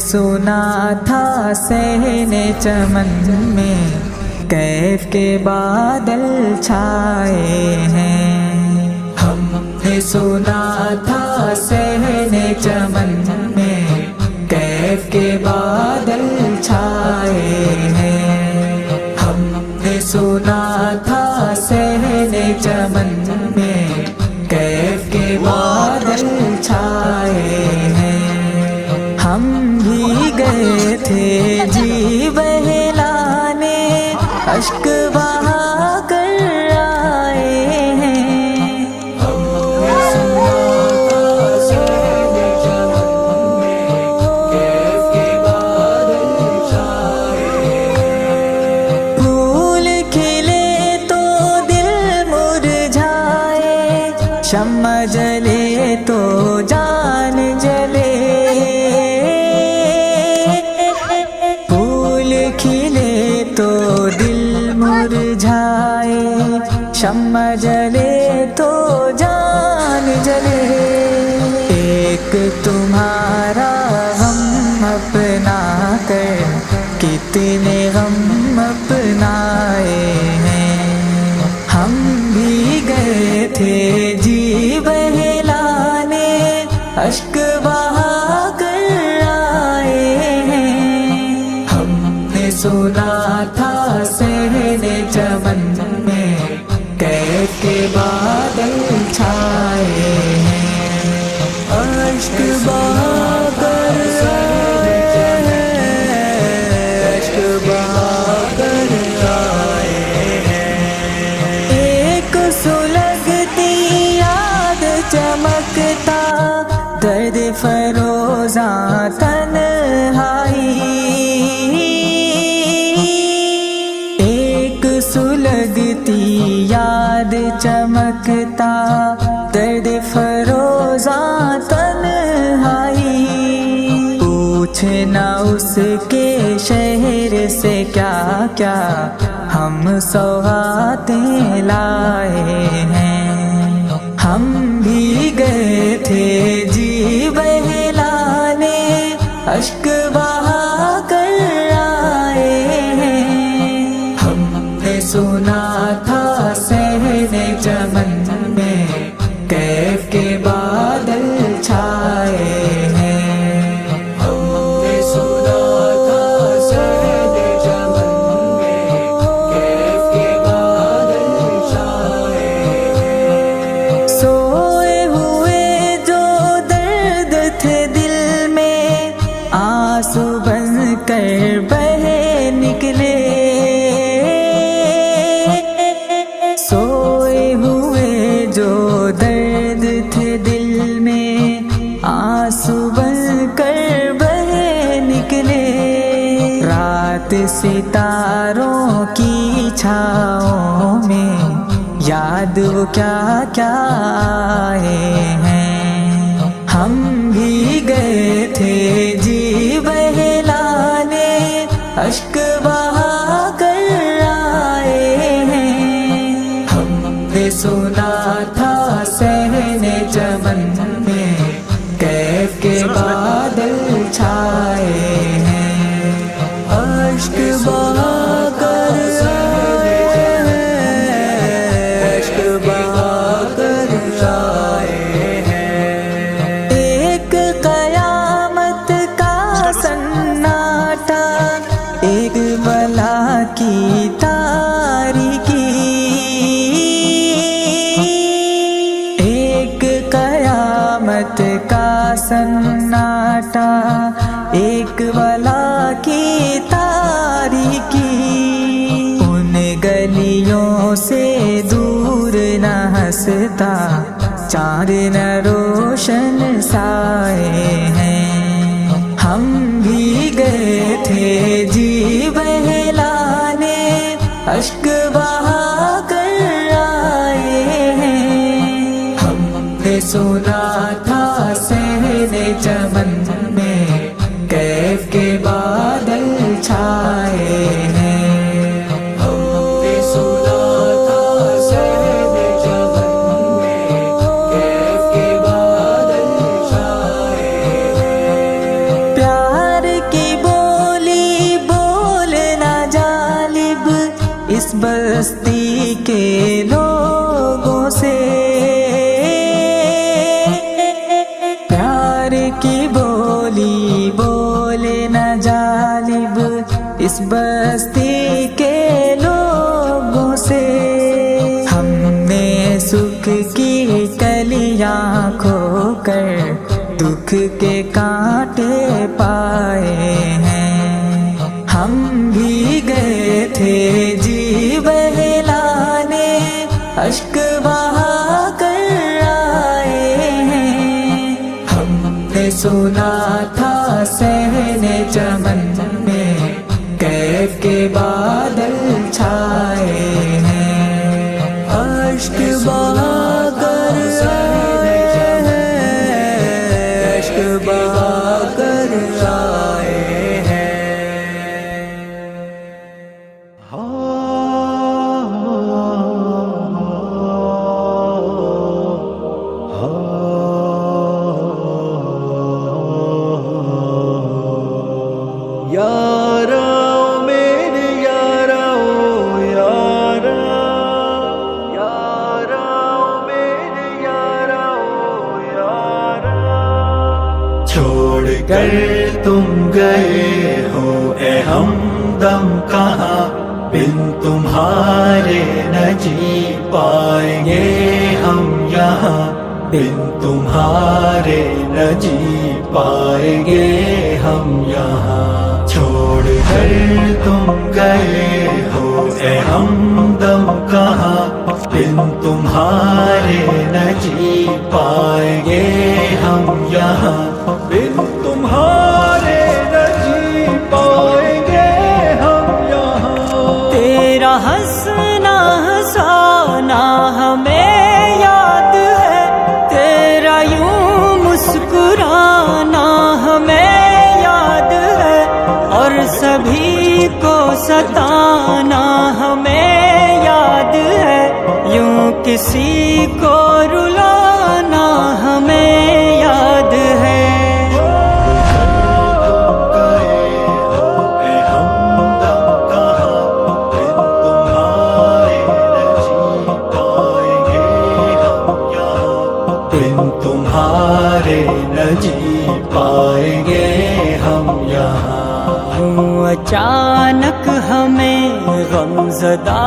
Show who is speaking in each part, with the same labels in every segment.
Speaker 1: سنا تھا صحن چمن میں کیف کے بادل چھائے ہیں، ہم نے سنا تھا صحن چمن میں کیف کے بادل چھائے ہیں، ہم نے سنا تھا صحن چمن میں کیف کے بادل چھائے ہیں، ہم بھی گئے تھے جی بہلانے اشک بہا کر آئے ہیں، پھول کھلے تو دل مرجھائے، شمع جلے تو جان جلے، پھول کھلے تو دل مرجھائے، شمع جلے تو جان جلے، ایک تمہارا غم اپنا کر کتنے غم اپنائے ہیں، ہم بھی گئے تھے جی بہلانے اشک بہا کر آئے ہیں، ہم نے سنا تھا صحن چمن میں کیف کے بادل چھائے ہیں، اشک بہا کر آئے ہیں، اشک بہا کر آئے ہیں، ایک سلگتی یاد چمکتا درد فروزاں تنہائی، ایک سلگتی یاد چمکتا درد فروزاں تنہائی، پوچھنا اس کے شہر سے کیا کیا ہم سوغاتیں لائے ہیں، ہم بھی گئے تھے جی بہلانے اشک بہا کر آئے ہیں، ہم نے سنا تھا صحن چمن میں کیف کے بادل چھائے ہیں، ہم نے سنا تھا صحن چمن میں کیف کے بادل چھائے ہیں، سوئے ہوئے جو درد تھے دل میں آنسو بن کر بہہ نکلے، سوئے ہوئے جو درد تھے دل میں آنسو بن کر بہہ نکلے، رات ستاروں کی چھاؤں میں یاد وہ کیا کیا آئے ہیں، ہم بھی گئے تھے جی بہلانے اشک بہا کر آئے ہیں، ہم نے سنا تھا صحن چمن میں کیف کے بادل چھائے ہیں، اشک بہا کر آئے ہیں، اشک بہا کر آئے ہیں، ایک قیامت کا سناٹا، ایک بلا کی تاریکی، ایک قیامت کا سناٹا، ایک بلا کی تاریکی، ان گلیوں سے دور نہ ہنستا چاند نہ روشن سائے ہیں، ہم بھی گئے تھے جی بہلانے اشک بہا کر آئے ہیں، ہم نے سنا تھا صحن چمن میں کیف کے بادل چھائے ہیں، ہم نے سنا تھا صحن چمن میں کیف کے بادل چھائے ہیں، پیار اس بستی کے لوگوں سے، پیار کی بولی بولے نہ جالب اس بستی کے لوگوں سے۔ ہم نے سکھ کی کلیاں کھو کر دکھ کے کانٹے پائے ہیں، ہم بھی گئے تھے جی بہلانے، اشک بہا کر آئے ہیں۔ ہم نے سنا تھا صحن چمن میں کیف کے بادل چھائے ہیں، اشک بہا کر آئے ہیں، اشک بہا کر آئے ہیں۔
Speaker 2: یاراؤ میرے یاراؤ یاراؤ، یاراؤ میرے یاراؤ یاراؤ، چھوڑ کر تم گئے ہو اے ہمدم کہاں، بن تمہارے نہ جی پائیں گے ہم یہاں، بن تمہارے نہ جی پائیں گے ہم یہاں۔ چھوڑ کر تم گئے ہو اے ہمدم کہاں، بن تمہارے نہ جی پائیں گے ہم یہاں، بن تمہارے نہ جی پائیں گے ہم یہاں۔
Speaker 1: تیرا ہنسنا ہنسانا ہمیں یاد ہے، تیرا یوں مسکرانا ہمیں یاد ہے، اور سبھی کو ستانا ہمیں یاد ہے، یوں کسی کو رلانا ہمیں یاد ہے۔
Speaker 2: تمہارے نہ جی پائیں گے ہم یہاں۔
Speaker 1: یوں اچانک ہمیں غم زدہ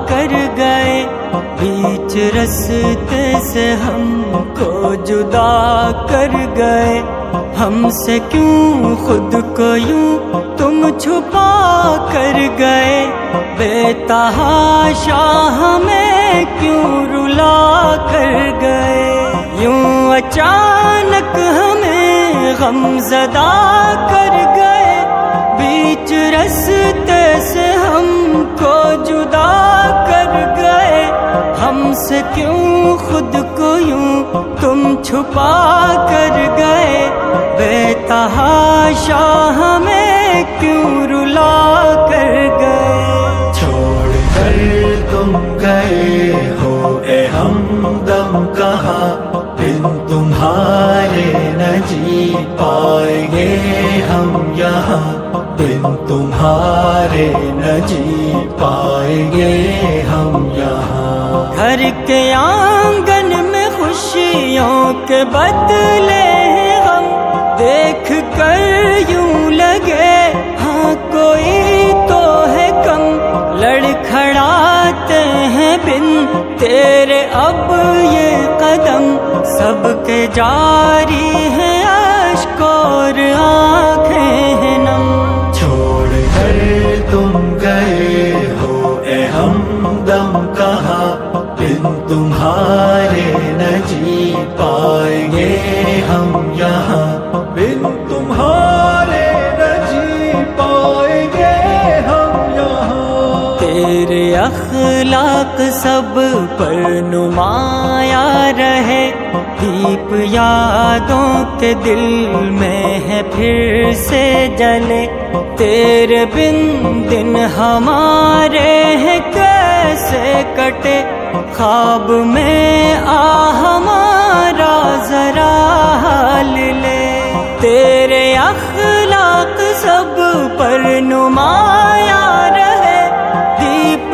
Speaker 1: کر گئے، بیچ رستے سے ہم کو جدا کر گئے، ہم سے کیوں خود کو یوں تم چھپا کر گئے، بے تحاشا ہمیں کیوں رلا کر گئے۔ یوں اچانک ہمیں غم زدہ کر گئے، بیچ رستے سے ہم کو جدا کر گئے، ہم سے کیوں خود کو یوں تم چھپا کر گئے، بے تحاشا ہمیں کیوں رلا کر گئے۔
Speaker 2: چھوڑ کر تم گئے ہو اے ہمدم کہاں، بن تمہارے نہ جی پائیں گے ہم یہاں، بن تمہارے نہ جی پائیں گے ہم یہاں۔
Speaker 1: گھر کے آنگن میں خوشیوں کے بدلے غم دیکھ کر یوں لگے، ہاں کوئی تو ہے کم، لڑکھڑاتے ہیں بن تیرے اب یہ قدم، سب کے جاری ہیں اشک اور آنکھیں ہیں نم۔
Speaker 2: چھوڑ کر تم گئے ہو اے ہمدم کہاں، بن تمہارے نہ جی پائیں گے ہم یہاں، بن تمہارے نہ جی پائیں گے ہم یہاں۔
Speaker 1: تیرے اخلاق سب پر نمایاں رہے، دیپ یادوں کے دل میں ہے پھر سے جلے، تیرے بن دن ہمارے ہیں کیسے کٹے، خواب میں آ ہمارا ذرا حال لے۔ تیرے اخلاق سب پر نمایاں رہے، دیپ